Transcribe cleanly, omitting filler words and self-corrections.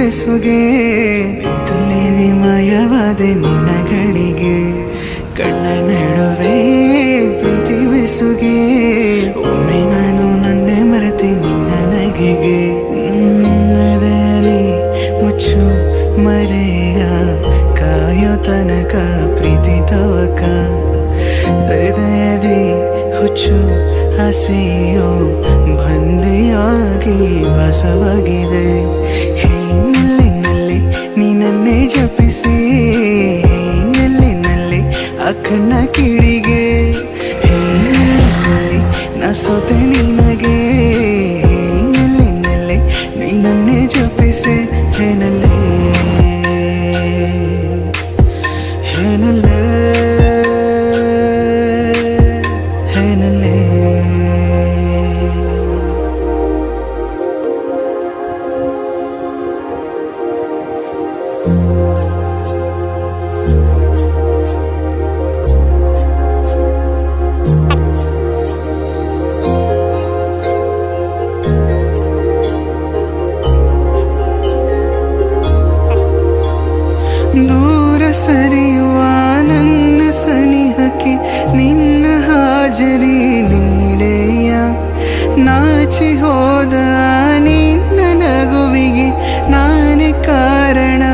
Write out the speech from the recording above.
ಬೆಸುಗೆ ತಲೆಯಲ್ಲಿ ಮಾಯವಾದೆ ನಿನ್ನಗಳಿಗೆ ಕಣ್ಣ ನಡುವೆ ಪ್ರೀತಿ ಬೆಸುಗೆ ಒಮ್ಮೆ ನಾನು ನನ್ನೆ ಮರೆತೆ ನಿನ್ನ ನಗೆಗೆ ಎದೆಯಲ್ಲಿ ಮುಚ್ಚು ಮರೆಯ ಕಾಯೋ ತನಕ ಪ್ರೀತಿ ತವಕ ಹೃದಯದಿ ಹುಚ್ಚು ಆಸೆಯೋ ಬಂದೆಯಾಗಿ ಭಾಸವಾಗಿದೆ ನೆಲ್ಲಿನಲ್ಲಿ ನೀನನ್ನೇ ಜಪಿಸಿ ನೆಲ್ಲಿನಲ್ಲಿ ಆ ಕಣ್ಣ ಕಿಡಿಗೆ ನೆಲ್ಲಿನಲ್ಲಿ ನಾ ಸೋತೆ ನಿನಗೆ ನೆಲ್ಲಿನಲ್ಲಿ ನೀನನ್ನೇ ಜಪಿಸಿ ಏನಲ್ಲೇ ಏನಲ್ಲೇ ದೂರ ಸರಿಯುವ ನನ್ನ ಸನಿಹಕ್ಕೆ ನಿನ್ನ ಹಾಜರಿ